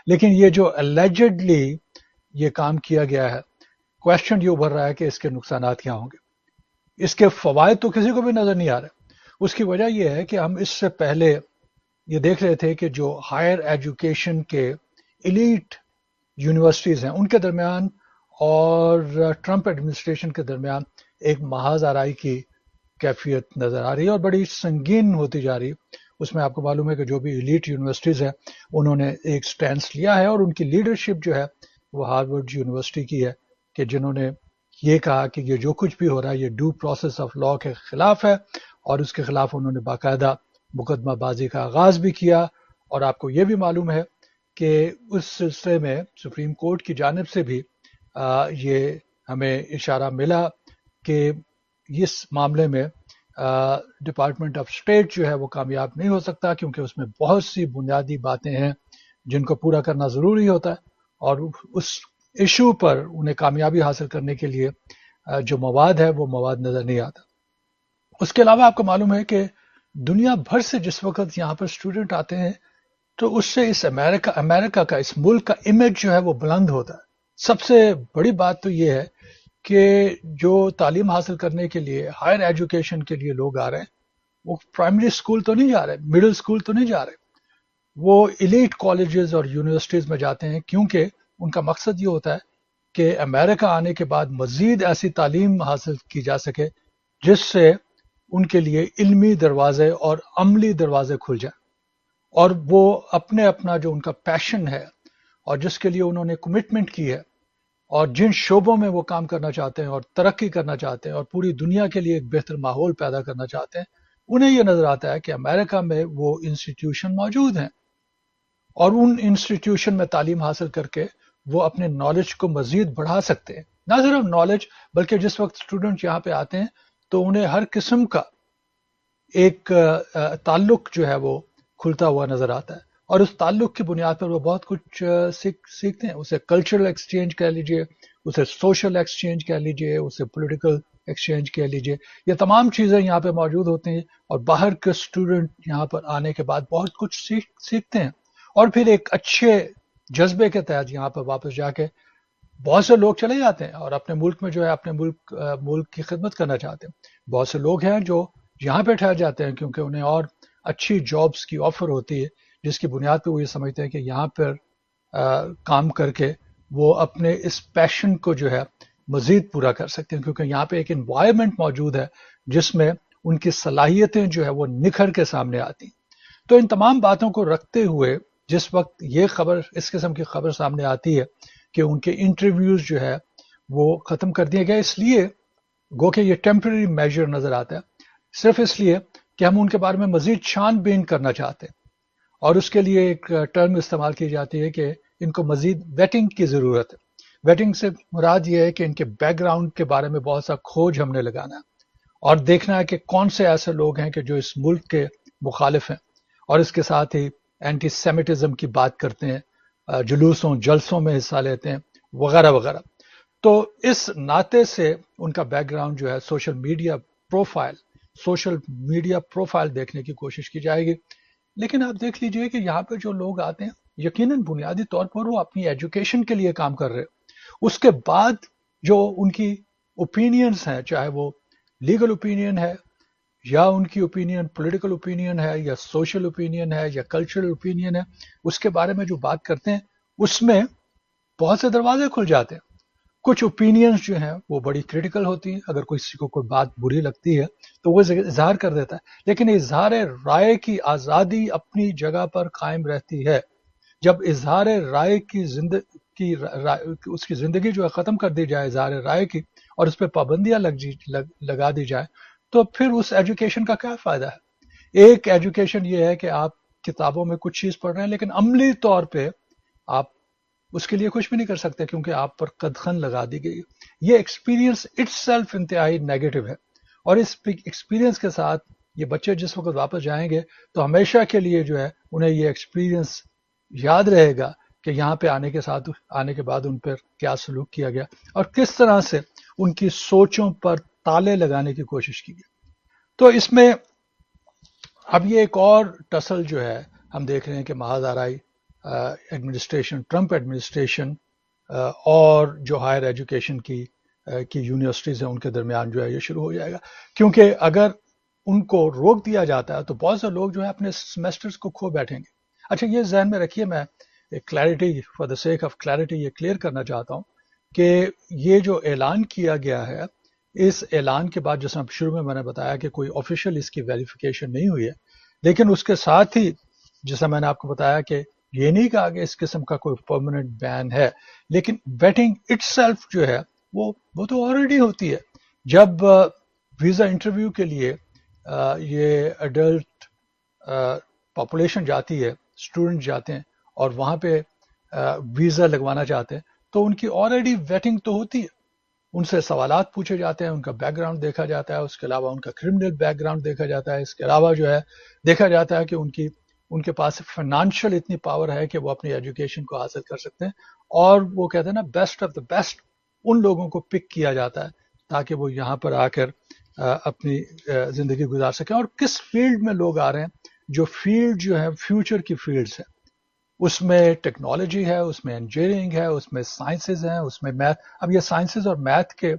لیکن یہ جو allegedly یہ کام کیا گیا ہے، کوشچن یہ ابھر رہا ہے کہ اس کے نقصانات کیا ہوں گے. اس کے فوائد تو کسی کو بھی نظر نہیں آ رہے. اس کی وجہ یہ ہے کہ ہم اس سے پہلے یہ دیکھ رہے تھے کہ جو ہائر ایجوکیشن کے ایلیٹ یونیورسٹیز ہیں ان کے درمیان اور ٹرمپ ایڈمنسٹریشن کے درمیان ایک محاذ آرائی کی کیفیت نظر آ رہی ہے اور بڑی سنگین ہوتی جا رہی ہے. اس میں آپ کو معلوم ہے کہ جو بھی ایلیٹ یونیورسٹیز ہیں انہوں نے ایک سٹینس لیا ہے اور ان کی لیڈرشپ جو ہے وہ ہارورڈ یونیورسٹی کی ہے کہ جنہوں نے یہ کہا کہ یہ جو کچھ بھی ہو رہا ہے یہ ڈیو پروسیس آف لا کے خلاف ہے اور اس کے خلاف انہوں نے باقاعدہ مقدمہ بازی کا آغاز بھی کیا. اور آپ کو یہ بھی معلوم ہے کہ اس سلسلے میں سپریم کورٹ کی جانب سے بھی یہ ہمیں اشارہ ملا کہ اس معاملے میں ڈپارٹمنٹ آف اسٹیٹ جو ہے وہ کامیاب نہیں ہو سکتا کیونکہ اس میں بہت سی بنیادی باتیں ہیں جن کو پورا کرنا ضروری ہوتا ہے اور اس ایشو پر انہیں کامیابی حاصل کرنے کے لیے جو مواد ہے وہ مواد نظر نہیں آتا. اس کے علاوہ آپ کو معلوم ہے کہ دنیا بھر سے جس وقت یہاں پر اسٹوڈنٹ آتے ہیں تو اس سے اس امریکہ کا اس ملک کا امیج جو ہے وہ بلند ہوتا ہے. سب سے بڑی بات تو یہ ہے کہ جو تعلیم حاصل کرنے کے لیے ہائر ایجوکیشن کے لیے لوگ آ رہے ہیں وہ پرائمری اسکول تو نہیں جا رہے، مڈل اسکول تو نہیں جا رہے، وہ ایلیٹ کالجز اور یونیورسٹیز میں جاتے ہیں کیونکہ ان کا مقصد یہ ہوتا ہے کہ امریکہ آنے کے بعد مزید ایسی تعلیم حاصل کی جا سکے جس سے ان کے لیے علمی دروازے اور عملی دروازے کھل جائیں اور وہ اپنا جو ان کا پیشن ہے اور جس کے لیے انہوں نے کمٹمنٹ کی ہے اور جن شعبوں میں وہ کام کرنا چاہتے ہیں اور ترقی کرنا چاہتے ہیں اور پوری دنیا کے لیے ایک بہتر ماحول پیدا کرنا چاہتے ہیں، انہیں یہ نظر آتا ہے کہ امریکہ میں وہ انسٹیٹیوشن موجود ہیں اور ان انسٹیٹیوشن میں تعلیم حاصل کر کے وہ اپنے نالج کو مزید بڑھا سکتے ہیں. نہ صرف نالج بلکہ جس وقت اسٹوڈنٹ یہاں پہ آتے ہیں تو انہیں ہر قسم کا ایک تعلق جو ہے وہ کھلتا ہوا نظر آتا ہے اور اس تعلق کی بنیاد پر وہ بہت کچھ سیکھتے ہیں. اسے کلچرل ایکسچینج کہہ لیجئے، اسے سوشل ایکسچینج کہہ لیجئے، اسے پولیٹیکل ایکسچینج کہہ لیجئے، یہ تمام چیزیں یہاں پہ موجود ہوتی ہیں اور باہر کے اسٹوڈنٹ یہاں پر آنے کے بعد بہت کچھ سیکھتے ہیں اور پھر ایک اچھے جذبے کے تحت یہاں پر واپس جا کے بہت سے لوگ چلے جاتے ہیں اور اپنے ملک میں جو ہے اپنے ملک کی خدمت کرنا چاہتے ہیں. بہت سے لوگ ہیں جو یہاں پہ ٹھہر جاتے ہیں کیونکہ انہیں اور اچھی جابز کی آفر ہوتی ہے جس کی بنیاد پہ وہ یہ سمجھتے ہیں کہ یہاں پر کام کر کے وہ اپنے اس پیشن کو جو ہے مزید پورا کر سکتے ہیں کیونکہ یہاں پہ ایک انوائرمنٹ موجود ہے جس میں ان کی صلاحیتیں جو ہے وہ نکھر کے سامنے آتی ہیں. تو ان تمام باتوں کو رکھتے ہوئے جس وقت یہ خبر اس قسم کی خبر سامنے آتی ہے کہ ان کے انٹرویوز جو ہے وہ ختم کر دیے گئے، اس لیے گو کہ یہ ٹیمپرری میجر نظر آتا ہے، صرف اس لیے کہ ہم ان کے بارے میں مزید چھان بین کرنا چاہتے ہیں اور اس کے لیے ایک ٹرم استعمال کی جاتی ہے کہ ان کو مزید ویٹنگ کی ضرورت ہے. ویٹنگ سے مراد یہ ہے کہ ان کے بیک گراؤنڈ کے بارے میں بہت سا کھوج ہم نے لگانا ہے اور دیکھنا ہے کہ کون سے ایسے لوگ ہیں کہ جو اس ملک کے مخالف ہیں اور اس کے ساتھ ہی اینٹی سیمیٹزم کی بات کرتے ہیں، جلوسوں جلسوں میں حصہ لیتے ہیں وغیرہ وغیرہ. تو اس ناطے سے ان کا بیک گراؤنڈ جو ہے سوشل میڈیا پروفائل دیکھنے کی کوشش کی جائے گی. لیکن آپ دیکھ لیجئے کہ یہاں پہ جو لوگ آتے ہیں یقیناً بنیادی طور پر وہ اپنی ایجوکیشن کے لیے کام کر رہے ہیں. اس کے بعد جو ان کی اوپینینز ہیں، چاہے وہ لیگل اوپینین ہے یا ان کی اوپینین پولیٹیکل اوپینین ہے یا سوشل اوپینین ہے یا کلچرل اوپینین ہے، اس کے بارے میں جو بات کرتے ہیں اس میں بہت سے دروازے کھل جاتے ہیں. کچھ اوپینینز جو ہیں وہ بڑی کریٹیکل ہوتی ہیں، اگر کسی کو کوئی بات بری لگتی ہے تو وہ اظہار کر دیتا ہے، لیکن اظہار رائے کی آزادی اپنی جگہ پر قائم رہتی ہے. جب اظہار رائے کی اس کی زندگی جو ہے ختم کر دی جائے اظہار رائے کی اور اس پہ پابندیاں لگا دی جائے تو پھر اس ایجوکیشن کا کیا فائدہ ہے؟ ایک ایجوکیشن یہ ہے کہ آپ کتابوں میں کچھ چیز پڑھ رہے ہیں لیکن عملی طور پہ آپ اس کے لیے کچھ بھی نہیں کر سکتے کیونکہ آپ پر قدغن لگا دی گئی. یہ ایکسپیرینس اٹ سیلف انتہائی نیگیٹو ہے اور اس ایکسپیرینس کے ساتھ یہ بچے جس وقت واپس جائیں گے تو ہمیشہ کے لیے جو ہے انہیں یہ ایکسپیرینس یاد رہے گا کہ یہاں پہ آنے کے بعد ان پر کیا سلوک کیا گیا اور کس طرح سے ان کی سوچوں پر تالے لگانے کی کوشش کی گئی. تو اس میں اب یہ ایک اور ٹسل جو ہے ہم دیکھ رہے ہیں کہ محاذ آرائی ایڈمنسٹریشن، ٹرمپ ایڈمنسٹریشن اور جو ہائر ایجوکیشن کی یونیورسٹیز ہیں ان کے درمیان جو ہے یہ شروع ہو جائے گا. کیونکہ اگر ان کو روک دیا جاتا ہے تو بہت سے لوگ جو ہے اپنے سیمیسٹرز کو کھو بیٹھیں گے. اچھا یہ ذہن میں رکھیے، میں clarity for the sake of clarity یہ کلیئر کرنا چاہتا ہوں کہ یہ جو اعلان کیا گیا ہے، اس اعلان کے بعد جیسا شروع میں نے بتایا کہ کوئی آفیشیل اس کی ویریفیکیشن نہیں ہوئی ہے، لیکن اس کے ساتھ ہی جیسا میں نے آپ کو بتایا کہ یہ نہیں کہا کہ اس قسم کا کوئی پرماننٹ بین ہے، لیکن بیٹنگ اٹ سیلف جو ہے وہ تو آلریڈی ہوتی ہے. جب ویزا انٹرویو کے لیے یہ ایڈلٹ پاپولیشن جاتی ہے، اسٹوڈنٹ جاتے ہیں اور وہاں پہ ویزا لگوانا چاہتے ہیں تو ان کی آلریڈی ویٹنگ تو ہوتی ہے. ان سے سوالات پوچھے جاتے ہیں، ان کا بیک گراؤنڈ دیکھا جاتا ہے، اس کے علاوہ ان کا کرمنل بیک گراؤنڈ دیکھا جاتا ہے، اس کے علاوہ جو ہے دیکھا جاتا ہے کہ ان کے پاس فائنانشیل اتنی پاور ہے کہ وہ اپنی ایجوکیشن کو حاصل کر سکتے ہیں. اور وہ کہتے ہیں نا best of the best in لوگوں کو پک کیا جاتا ہے تاکہ وہ یہاں پر آ کر اپنی زندگی گزار سکیں. اور کس فیلڈ میں لوگ آ رہے ہیں، جو فیلڈ جو ہے فیوچر کی فیلڈز ہیں، اس میں ٹیکنالوجی ہے، اس میں انجینئرنگ ہے، اس میں سائنسز ہیں، اس میں میتھ. اب یہ سائنسز اور میتھ کے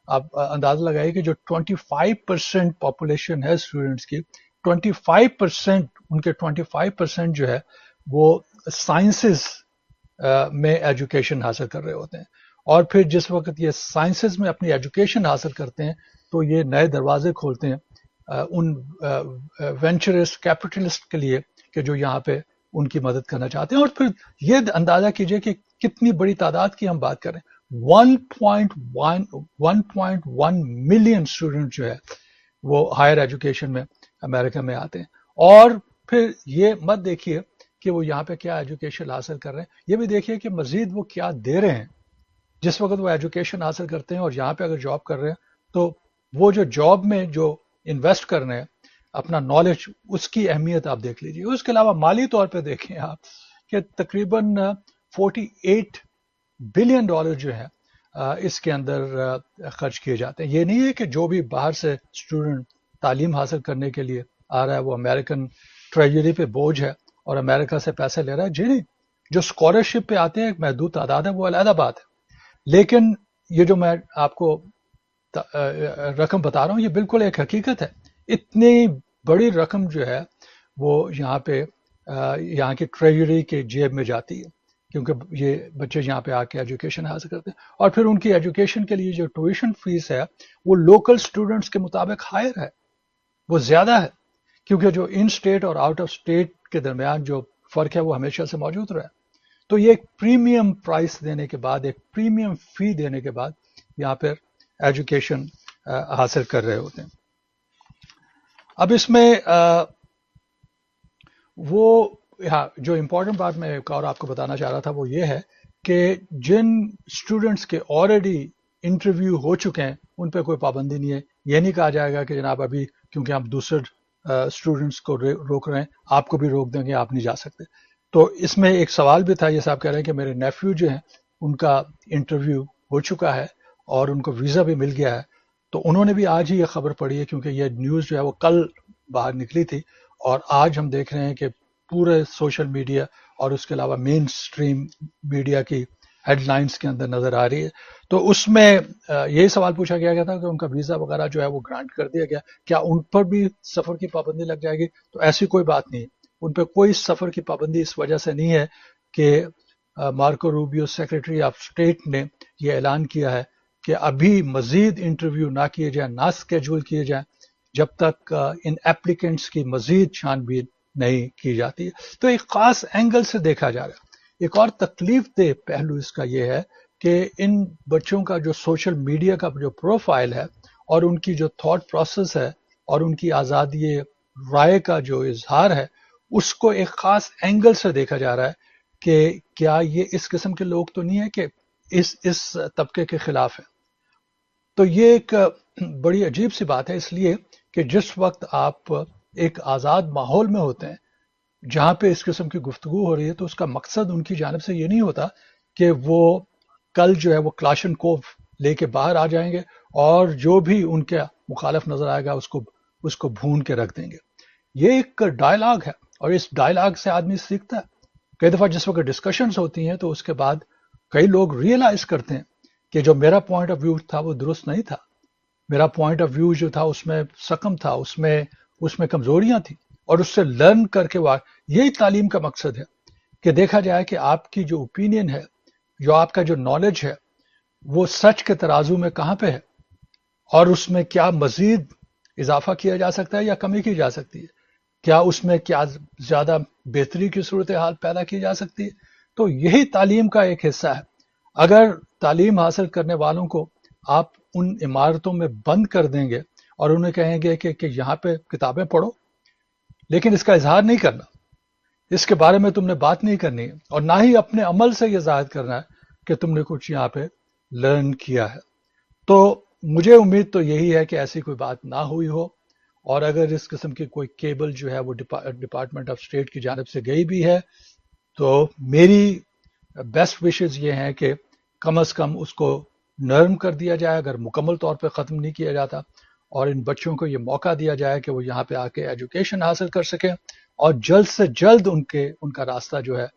آپ اندازہ لگائیے کہ جو 25% پاپولیشن ہے اسٹوڈنٹس کی، 25% ان کے 25% جو ہے وہ سائنسز میں ایجوکیشن حاصل کر رہے ہوتے ہیں. اور پھر جس وقت یہ سائنسز میں اپنی ایجوکیشن حاصل کرتے ہیں تو یہ نئے دروازے کھولتے ہیں ان وینچرسٹ کیپٹلسٹ کے لیے کہ جو یہاں پہ ان کی مدد کرنا چاہتے ہیں. اور پھر یہ اندازہ کیجئے کہ کتنی بڑی تعداد کی ہم بات کریں. 1.1 ملین اسٹوڈنٹ جو ہے وہ ہائر ایجوکیشن میں امریکہ میں آتے ہیں. اور پھر یہ مت دیکھیے کہ وہ یہاں پہ کیا ایجوکیشن حاصل کر رہے ہیں، یہ بھی دیکھیے کہ مزید وہ کیا دے رہے ہیں. جس وقت وہ ایجوکیشن حاصل کرتے ہیں اور یہاں پہ اگر جاب کر رہے ہیں تو وہ جو جاب میں جو انویسٹ کر رہے ہیں اپنا نالج، اس کی اہمیت آپ دیکھ لیجیے. اس کے علاوہ مالی طور پہ دیکھیں آپ کہ تقریباً 48 بلین ڈالر جو ہے اس کے اندر خرچ کیے جاتے ہیں. یہ نہیں ہے کہ جو بھی باہر سے اسٹوڈنٹ تعلیم حاصل کرنے کے لیے آ رہا ہے وہ امریکن ٹریجری پہ بوجھ ہے اور امریکہ سے پیسے لے رہا ہے. جی نہیں، جو اسکالرشپ پہ آتے ہیں ایک محدود تعداد ہے، وہ علیحدہ بات ہے. لیکن یہ جو میں آپ کو رقم بتا رہا ہوں یہ بالکل ایک حقیقت ہے. اتنی بڑی رقم جو ہے وہ یہاں پہ یہاں کی ٹریجری کے جیب میں جاتی ہے کیونکہ یہ بچے یہاں پہ آ کے ایجوکیشن حاصل کرتے ہیں. اور پھر ان کی ایجوکیشن کے لیے جو ٹیوشن فیس ہے وہ لوکل اسٹوڈنٹس کے مطابق ہائر ہے، وہ زیادہ ہے، کیونکہ جو ان اسٹیٹ اور آؤٹ آف اسٹیٹ کے درمیان جو فرق ہے وہ ہمیشہ سے موجود رہا ہے. تو یہ ایک پریمیم پرائس دینے کے بعد، ایک پریمیم فی دینے کے بعد یہاں پر ایجوکیشن حاصل کر رہے ہوتے ہیں. اب اس میں وہ جو امپورٹنٹ بات میں ایک اور آپ کو بتانا چاہ رہا تھا وہ یہ ہے کہ جن اسٹوڈنٹس کے آلریڈی انٹرویو ہو چکے ہیں ان پہ کوئی پابندی نہیں ہے. یہ نہیں کہا جائے گا کہ جناب ابھی کیونکہ ہم دوسرے اسٹوڈنٹس کو روک رہے ہیں آپ کو بھی روک دیں گے، آپ نہیں جا سکتے. تو اس میں ایک سوال بھی تھا، یہ صاحب کہہ رہے ہیں کہ میرے نیفیو جو ہیں ان کا انٹرویو ہو چکا ہے اور ان کو ویزا بھی مل گیا ہے. تو انہوں نے بھی آج ہی یہ خبر پڑھی ہے کیونکہ یہ نیوز جو ہے وہ کل باہر نکلی تھی اور آج ہم دیکھ رہے ہیں کہ پورے سوشل میڈیا اور اس کے علاوہ مین اسٹریم میڈیا کی ہیڈ لائنز کے اندر نظر آ رہی ہے. تو اس میں یہی سوال پوچھا گیا تھا کہ ان کا ویزا وغیرہ جو ہے وہ گرانٹ کر دیا گیا، کیا ان پر بھی سفر کی پابندی لگ جائے گی؟ تو ایسی کوئی بات نہیں، ان پہ کوئی سفر کی پابندی اس وجہ سے نہیں ہے کہ Marco Rubio secretary of state نے یہ اعلان کیا ہے کہ ابھی مزید انٹرویو نہ کیے جائیں، نہ اسکیجول کیے جائیں جب تک ان ایپلیکنٹس کی مزید چھان بین نہیں کی جاتی ہے. تو ایک خاص اینگل سے دیکھا جا رہا ہے. ایک اور تکلیف دہ پہلو اس کا یہ ہے کہ ان بچوں کا جو سوشل میڈیا کا جو پروفائل ہے اور ان کی جو تھاٹ پروسیس ہے اور ان کی آزادی رائے کا جو اظہار ہے اس کو ایک خاص اینگل سے دیکھا جا رہا ہے کہ کیا یہ اس قسم کے لوگ تو نہیں ہے کہ اس طبقے کے خلاف ہے. تو یہ ایک بڑی عجیب سی بات ہے، اس لیے کہ جس وقت آپ ایک آزاد ماحول میں ہوتے ہیں جہاں پہ اس قسم کی گفتگو ہو رہی ہے تو اس کا مقصد ان کی جانب سے یہ نہیں ہوتا کہ وہ کل جو ہے وہ کلاشن کوف لے کے باہر آ جائیں گے اور جو بھی ان کے مخالف نظر آئے گا اس کو بھون کے رکھ دیں گے. یہ ایک ڈائلاگ ہے اور اس ڈائلاگ سے آدمی سیکھتا ہے. کئی دفعہ جس وقت ڈسکشنز ہوتی ہیں تو اس کے بعد کئی لوگ ریئلائز کرتے ہیں کہ جو میرا پوائنٹ آف ویو تھا وہ درست نہیں تھا، میرا پوائنٹ آف ویو جو تھا اس میں سقم تھا، اس میں کمزوریاں تھیں، اور اس سے لرن کر کے یہی تعلیم کا مقصد ہے کہ دیکھا جائے کہ آپ کی جو اوپینین ہے، جو آپ کا جو نالج ہے، وہ سچ کے ترازو میں کہاں پہ ہے، اور اس میں کیا مزید اضافہ کیا جا سکتا ہے یا کمی کی جا سکتی ہے، کیا اس میں کیا زیادہ بہتری کی صورتحال پیدا کی جا سکتی ہے۔ تو یہی تعلیم کا ایک حصہ ہے۔ اگر تعلیم حاصل کرنے والوں کو آپ ان عمارتوں میں بند کر دیں گے اور انہیں کہیں گے کہ یہاں پہ کتابیں پڑھو لیکن اس کا اظہار نہیں کرنا، اس کے بارے میں تم نے بات نہیں کرنی ہے، اور نہ ہی اپنے عمل سے یہ ظاہر کرنا ہے کہ تم نے کچھ یہاں پہ لرن کیا ہے، تو مجھے امید تو یہی ہے کہ ایسی کوئی بات نہ ہوئی ہو، اور اگر اس قسم کی کوئی کیبل جو ہے وہ ڈپارٹمنٹ آف اسٹیٹ کی جانب سے گئی بھی ہے تو میری بیسٹ وشز یہ ہیں کہ کم از کم اس کو نرم کر دیا جائے، اگر مکمل طور پہ ختم نہیں کیا جاتا، اور ان بچوں کو یہ موقع دیا جائے کہ وہ یہاں پہ آ کے ایجوکیشن حاصل کر سکیں، اور جلد سے جلد ان کا راستہ جو ہے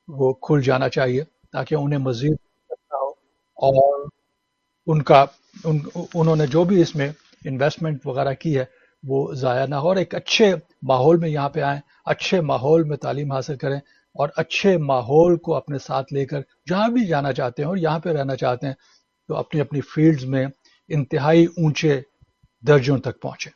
وہ کھل جانا چاہیے تاکہ انہیں مزید کرنا ہو، اور ان کا انہوں نے جو بھی اس میں انویسٹمنٹ وغیرہ کی ہے وہ ضائع نہ ہو، اور ایک اچھے ماحول میں یہاں پہ آئیں، اچھے ماحول میں تعلیم حاصل کریں، اور اچھے ماحول کو اپنے ساتھ لے کر جہاں بھی جانا چاہتے ہیں اور یہاں پہ رہنا چاہتے ہیں تو اپنی اپنی فیلڈز میں انتہائی اونچے درجوں تک پہنچیں۔